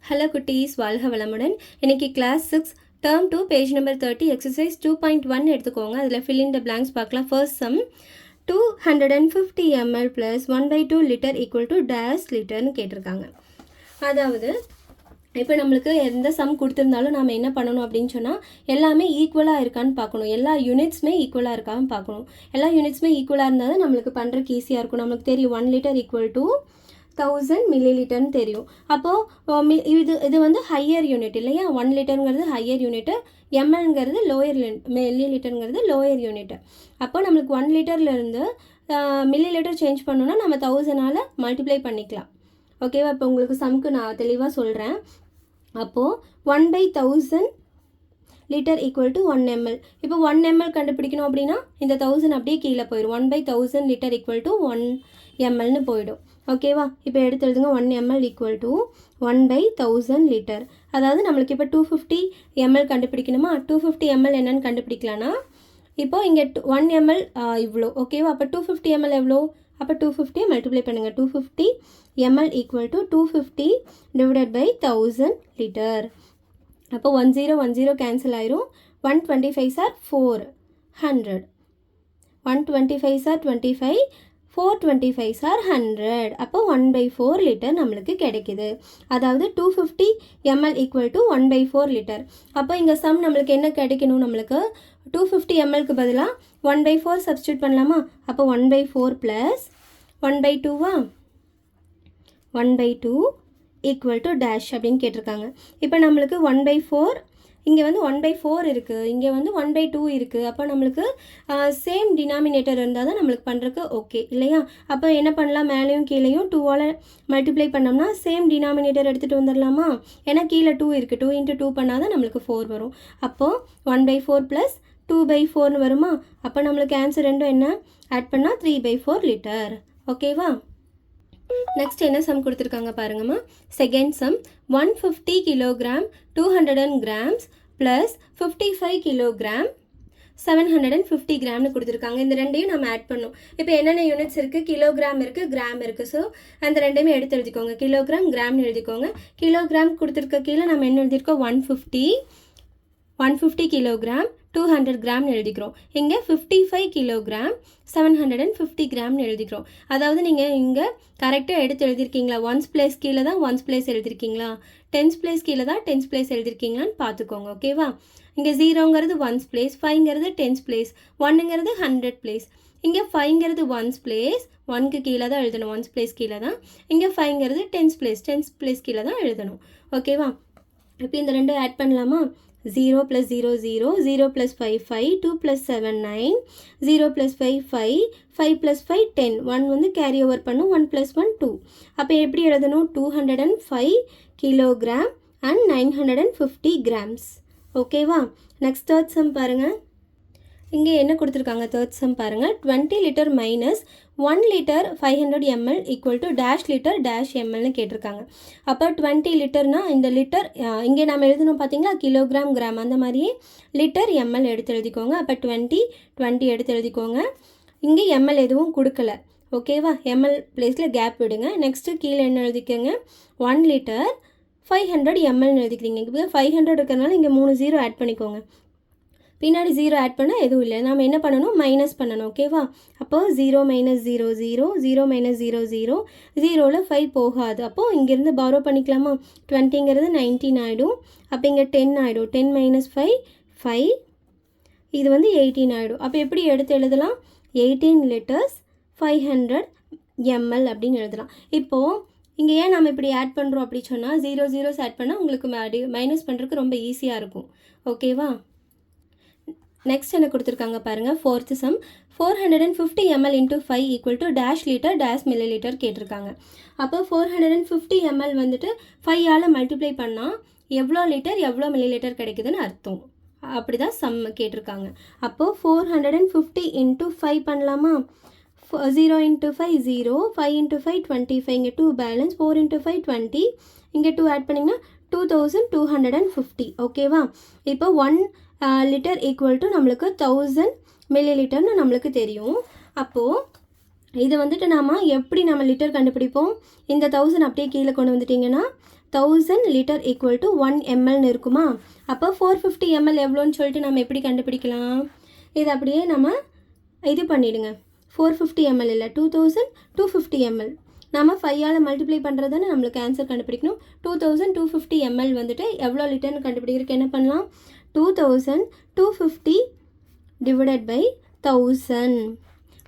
Hello குட்டீஸ், வாழ்க வளமுடன். இன்னைக்கு class 6 term 2 page number 30 exercise 2.1 எடுத்துக்கோங்க. அதில் fill in the blanks பார்க்கலாம். First sum 250 ml plus 1/2 litre equal to dash லிட்டர்னு கேட்டிருக்காங்க. அதாவது இப்போ நம்மளுக்கு எந்த சம் கொடுத்துருந்தாலும் நம்ம என்ன பண்ணணும் அப்படின்னு சொன்னால் எல்லாமே ஈக்குவலாக இருக்கான்னு பார்க்கணும். எல்லா யூனிட்ஸுமே ஈக்குவலாக இருக்கான்னு பார்க்கணும். எல்லா யூனிட்ஸுமே ஈக்குவலாக இருந்தால் தான் நம்மளுக்கு பண்ணுறதுக்கு ஈஸியாக இருக்கும். நம்மளுக்கு தெரியும் 1 லிட்டர் ஈக்குவல் டு 1000 மில்லி லிட்டர்னு தெரியும். அப்போது இது வந்து ஹையர் யூனிட் இல்லையா? 1 லிட்டருங்கிறது ஹையர் யூனிட்டு, எம்எல்ங்கிறது லோயர் மில்லி லிட்டருங்கிறது லோயர் யூனிட்டு. அப்போ நம்மளுக்கு 1 லிட்டர்லேருந்து மில்லி லிட்டர் சேஞ்ச் பண்ணோன்னா நம்ம 1000ஆல் மல்டிப்ளை பண்ணிக்கலாம். ஓகேவா? இப்போ உங்களுக்கு சம்க்கு நான் தெளிவாக சொல்கிறேன். அப்போது 1/1000 லிட்டர் ஈக்குவல் டு 1 ml. இப்போ 1 ml கண்டுபிடிக்கணும் அப்படின்னா இந்த 1000 அப்படியே கீழே போயிடும். 1/1000 லிட்டர் ஈக்குவல் டு 1 mlனு போயிடும். ஓகேவா? இப்போ எடுத்து எழுதுங்க. 1 ml ஈக்குவல் டு 1/1000 லிட்டர். அதாவது நம்மளுக்கு இப்போ 250 ml கண்டுபிடிக்கணுமா? 250 ml என்னன்னு கண்டுபிடிக்கலான்னா இப்போ இங்கே 1 ml இவ்வளோ. ஓகேவா? அப்போ 250 ml எவ்வளோ? அப்போ 250 மல்டிப்ளை பண்ணுங்கள். 250 ml equal to 250 divided by 1000 litre. அப்போ 10 கேன்சல் ஆயிரும். 125 சார் 400. 125 sir 25, 425 sir 100. அப்போ 1/4 லிட்டர் நம்மளுக்கு கிடைக்குது. அதாவது 250 ml ஈக்குவல் டு 1/4 லிட்டர். அப்போ இங்கே சம் நம்மளுக்கு என்ன கிடைக்கணும்? நம்மளுக்கு 250 mlக்கு பதிலாக 1/4 சப்ஸ்டியூட் பண்ணலாமா? அப்போ 1/4 ப்ளஸ் 1/2வா? 1/2 ஈக்குவல் டு டேஷ் அப்படின்னு கேட்டிருக்காங்க. இப்போ நம்மளுக்கு 1/4 இங்கே வந்து 1/4 இருக்குது, இங்கே வந்து 1/2 இருக்குது. அப்போ நம்மளுக்கு சேம் டினாமினேட்டர் இருந்தால் தான் நம்மளுக்கு பண்ணுறதுக்கு ஓகே இல்லையா? அப்போ என்ன பண்ணலாம்? மேலேயும் கீழேயும் 2ஆல் மல்டிப்ளை பண்ணோம்னா சேம் டினாமினேட்டர் எடுத்துகிட்டு வந்துடலாமா? ஏன்னா கீழே 2 இருக்குது. 2 × 2 பண்ணால் தான் நம்மளுக்கு 4 வரும். அப்போது 1/4 ப்ளஸ் 2/4னு வருமா? அப்போ நம்மளுக்கு ஆன்சர் ரெண்டும் என்ன ஆட் பண்ணால் 3/4 லிட்டர். ஓகேவா? நெக்ஸ்ட் என்ன சம் கொடுத்துருக்காங்க பாருங்கம்மா. Second sum 150 kilogram 200 grams plus 55 kilogram 750 கிராம்னு கொடுத்துருக்காங்க. இந்த ரெண்டையும் நம்ம ஆட் பண்ணோம். இப்போ என்னென்ன யூனிட்ஸ் இருக்குது? கிலோகிராம் இருக்குது, கிராம் இருக்குது. ஸோ அந்த ரெண்டையுமே எடுத்து எழுதிக்கோங்க. கிலோகிராம் கிராம்னு எழுதிக்கோங்க. கிலோகிராம் கொடுத்துருக்க கீழே நம்ம என்ன எழுதியிருக்கோம்? 150 கிலோகிராம் 200 கிராம்னு எழுதிக்கிறோம். இங்கே 55 கிலோகிராம் 750 கிராம்னு எழுதிக்கிறோம். அதாவது நீங்கள் இங்கே கரெக்டாக எடுத்து எழுதியிருக்கீங்களா? ஒன்ஸ் பிளேஸ் கீழே தான் ஒன்ஸ் பிளேஸ் எழுதியிருக்கீங்களா? டென்ஸ் பிளேஸ் கீழே தான் டென்ஸ் பிளேஸ் எழுதியிருக்கீங்களான்னு பார்த்துக்கோங்க. ஓகேவா? இங்கே 0ங்கிறது ஒன்ஸ் பிளேஸ், 5ங்கிறது டென்ஸ் பிளேஸ், 1ங்கிறது 100 பிளேஸ். இங்கே 5ங்கிறது ஒன்ஸ் பிளேஸ், 1க்கு கீழே தான் எழுதணும், ஒன்ஸ் பிளேஸ் கீழே தான். இங்கே 5ங்கிறது டென்ஸ் பிளேஸ் கீழே தான் எழுதணும். ஓகேவா? இப்போ இந்த ரெண்டும் ஆட் பண்ணலாமா? 0 + 0 0, 0 + 5 5, 2 + 7 9, 0 + 5 5, 5 + 5 10. 1 வந்து கேரி ஓவர் பண்ணும். 1 + 1 2. அப்போ எப்படி எழுதணும்? 205 கிலோகிராம் அண்ட் 950 கிராம்ஸ். ஓகேவா? நெக்ஸ்ட் தேர்ட் சம் பாருங்கள். இங்கே என்ன கொடுத்துருக்காங்க? தேர்ட் சம் பாருங்கள். 20 litre minus 1 litre 500 ml equal to dash litre dash எம்எல்னு கேட்டிருக்காங்க. அப்போ 20 லிட்டர்னா இந்த லிட்டர் இங்கே நம்ம எழுதணும் பார்த்தீங்களா? கிலோகிராம் கிராம் அந்த மாதிரியே லிட்டர் எம்எல் எடுத்து எழுதிக்கோங்க. அப்போ 20 எடுத்து எழுதிக்கோங்க. இங்கே எம்எல் எதுவும் கொடுக்கல. ஓகேவா? எம்எல் பிளேஸில் கேப் விடுங்க. நெக்ஸ்ட்டு கீழே என்ன எழுதிக்கோங்க? 1 லிட்டர் 500 mlன்னு எழுதிக்கிறீங்க. இப்போ 500 இருக்கிறதுனால இங்கே 3 0 ஆட் பண்ணிக்கோங்க. பின்னாடி 0 ஆட் பண்ணால் எதுவும் இல்லை. நம்ம என்ன பண்ணணும்? மைனஸ் பண்ணணும். ஓகேவா? அப்போது 0 - 0 0, 0 - 0 0, 0ல் 5 போகாது. அப்போது இங்கேருந்து பாரோ பண்ணிக்கலாமா? 20ங்கிறது 19 ஆகிடும். அப்போ இங்கே 10 ஆகிடும். 10 - 5 5, இது வந்து 18 ஆகிடும். அப்போ எப்படி எடுத்து எழுதலாம்? 18 லிட்டர்ஸ் 500 ml அப்படின்னு எழுதலாம். இப்போது இங்கே ஏன் நம்ம இப்படி ஆட் பண்ணுறோம் அப்படி சொன்னால் 0 0s ஆட் பண்ணால் உங்களுக்கு மைனஸ் பண்ணுறதுக்கு ரொம்ப ஈஸியாக இருக்கும். ஓகேவா? நெக்ஸ்ட் என்ன கொடுத்துருக்காங்க பாருங்கள். Fourth some 450 ml × 5 equal to dash litre dash milli litre கேட்டிருக்காங்க. அப்போ 450 ml வந்துட்டு 5ஆல் மல்டிப்ளை பண்ணால் எவ்வளோ லிட்டர் எவ்வளோ மில்லி லிட்டர் கிடைக்குதுன்னு அர்த்தம். அப்படி தான் சம் கேட்டிருக்காங்க. அப்போது 450 × 5 பண்ணலாமா? 0 × 5 0, 5 × 5 25, இங்கே 2 பேலன்ஸ், 4 × 5 20, இங்கே 2 ஆட் பண்ணிங்கன்னா 2250. ஓகேவா? இப்போ 1 லிட்டர் ஈக்குவல் டு நம்மளுக்கு 1000 மில்லி லிட்டர்னு நம்மளுக்கு தெரியும். அப்போது இது வந்துட்டு நம்ம எப்படி லிட்டர் கண்டுபிடிப்போம்? இந்த 1000 அப்படியே கீழே கொண்டு வந்துட்டிங்கன்னா 1000 லிட்டர் ஈக்குவல் டு 1 mlன்னு இருக்குமா? அப்போ 450 ml எவ்வளோன்னு சொல்லிட்டு நம்ம எப்படி கண்டுபிடிக்கலாம்? இது அப்படியே நம்ம இது பண்ணிவிடுங்க. 450 ml இல்லை, 2250 ml. நம்ம 5ஆல் மல்டிப்ளை பண்ணுறதுன்னு நம்மளுக்கு ஆன்சர் கண்டுபிடிக்கணும். 2250 ml வந்துட்டு எவ்வளோ லிட்டர்னு கண்டுபிடிக்கிறதுக்கு என்ன பண்ணலாம்? 2250 டிவைடட் பை 1000.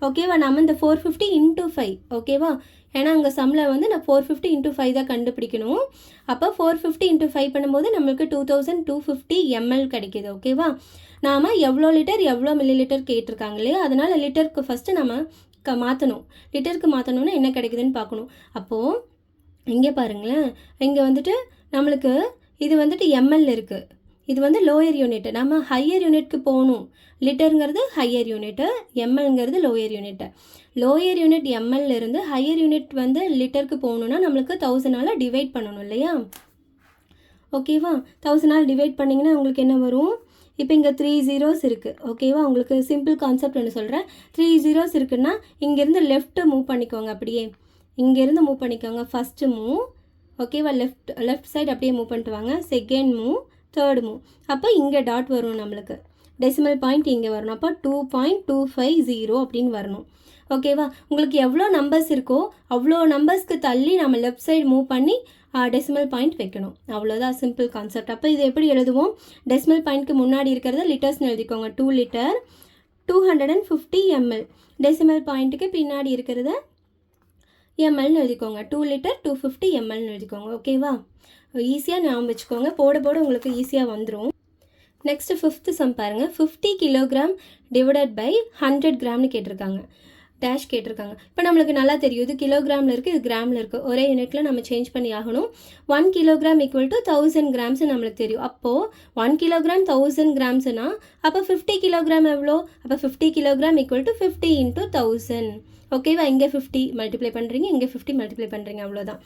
ஓகேவா? நம்ம இந்த 450 இன்ட்டு 5. ஓகேவா? ஏன்னா அங்கே சம்மில் வந்து நான் 450 இன்ட்டு 5 தான் கண்டுபிடிக்கணும். அப்போ 450 இன்ட்டு 5 பண்ணும்போது நம்மளுக்கு 2250 ml கிடைக்கிது. ஓகேவா? நாம் எவ்வளோ லிட்டர் எவ்வளோ மில்லி லிட்டர் கேட்டிருக்காங்க இல்லையா? அதனால் லிட்டருக்கு ஃபஸ்ட்டு நம்ம மாற்றணும். லிட்டருக்கு மாற்றணுன்னா என்ன கிடைக்குதுன்னு பார்க்கணும். அப்போது இங்கே பாருங்களேன், இங்கே வந்துட்டு நம்மளுக்கு இது வந்துட்டு எம்எல் இருக்குது. இது வந்து லோயர் யூனிட்டு. நம்ம ஹையர் யூனிட்க்கு போகணும். லிட்டருங்கிறது ஹையர் யூனிட்டு, எம்எல்ங்கிறது lower unit. Lower unit ML இருந்து ஹையர் யூனிட் வந்து லிட்டருக்கு போகணுன்னா நம்மளுக்கு 1000ஆல் டிவைட் பண்ணணும் இல்லையா? ஓகேவா? 1000ஆல் டிவைட் பண்ணிங்கன்னா உங்களுக்கு என்ன வரும்? இப்போ இங்கே 3 zeros இருக்குது. ஓகேவா? உங்களுக்கு சிம்பிள் கான்செப்ட் ஒன்று சொல்கிறேன். 3 zeros இருக்குன்னா இங்கேருந்து லெஃப்ட்டு மூவ் பண்ணிக்கோங்க. அப்படியே இங்கேருந்து மூவ் பண்ணிக்கோங்க. First move. ஓகேவா? லெஃப்ட் சைடு அப்படியே மூவ் பண்ணிட்டு வாங்க. Second move, third move. அப்போ இங்கே டாட் வரும் நம்மளுக்கு. டெசிமல் பாயிண்ட் இங்கே வரணும். அப்போ 2.250 அப்படின்னு வரணும். ஓகேவா? உங்களுக்கு எவ்வளோ நம்பர்ஸ் இருக்கோ அவ்வளோ நம்பர்ஸ்க்கு தள்ளி நம்ம லெஃப்ட் சைடு மூவ் பண்ணி டெசிமல் பாயிண்ட் வைக்கணும். அவ்வளோதான் சிம்பிள் கான்செப்ட். அப்போ இது எப்படி எழுதுவோம்? டெசிமல் பாயிண்ட்க்கு முன்னாடி இருக்கிறத லிட்டர்ஸ்னு எழுதிக்கோங்க. 2 லிட்டர் 250 ml. டெசிமல் பாயிண்ட்டுக்கு பின்னாடி இருக்கிறத எம்எல்னு எழுதிக்கோங்க. 2 லிட்டர் 250 mlன்னு எழுதிக்கோங்க. ஓகேவா? ஈஸியாக ஞாபகம் வச்சுக்கோங்க. போட போட உங்களுக்கு ஈஸியாக வந்துடும். நெக்ஸ்ட்டு 5th சம் பாருங்கள். 50 கிலோகிராம் டிவைடட் பை 100 கிராம்னு கேட்டிருக்காங்க. டேஷ் கேட்டிருக்காங்க. இப்போ நம்மளுக்கு நல்லா தெரியும், இது கிலோகிராமில் இருக்குது, இது கிராமில் இருக்குது. ஒரே யூனிட்டில் நம்ம சேஞ்ச் பண்ணி ஆகணும். 1 கிலோகிராம் ஈக்குவல் டு 1000 கிராம்ஸ் நம்மளுக்கு தெரியும். அப்போது 1 கிலோகிராம் 1000 கிராம்ஸ்னா அப்போ 50 கிலோகிராம் எவ்வளோ? அப்போ 50 கிலோகிராம் ஈக்குவல் டு 50 இன்ட்டு 1000. ஓகேவா? இங்கே 50 மல்டிப்ளை பண்ணுறீங்க, இங்கே 50 மல்டிப்ளை பண்ணுறீங்க, அவ்வளோதான்.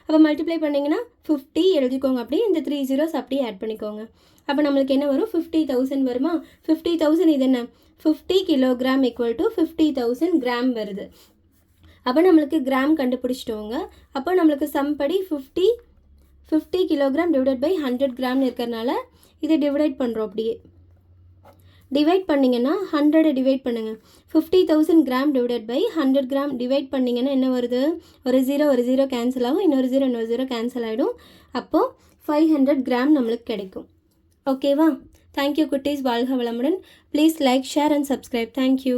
அப்போ மல்டிப்ளை பண்ணிங்கன்னா 50 எழுதிக்கோங்க. அப்படியே இந்த 3 zeros அப்படியே ஆட் பண்ணிக்கோங்க. அப்போ நம்மளுக்கு என்ன வரும்? 50,000 வருமா? 50,000 இது என்ன? 50 கிலோகிராம் ஈக்குவல் டு 50,000 கிராம் வருது. அப்போ நம்மளுக்கு கிராம் கண்டுபிடிச்சிட்டோங்க. அப்போ நம்மளுக்கு சம்படி 50 கிலோகிராம் டிவைடட் பை 100 கிராம்னு இருக்கிறனால இதை டிவைட் பண்ணுறோம். அப்படியே டிவைட் பண்ணிங்கன்னா 100 டிவைட் பண்ணுங்கள். 50,000 gram divided by 100 gram divide பண்ணிங்கன்னா என்ன வருது? ஒரு ஜீரோ கேன்சல் ஆகும், இன்னொரு ஜீரோ கேன்சல் ஆகிடும். அப்போது 500 கிராம் நம்மளுக்கு கிடைக்கும். ஓகேவா? தேங்க்யூ குட்டீஸ். வாழ்க வளமுடன். Please like, share and subscribe. Thank you.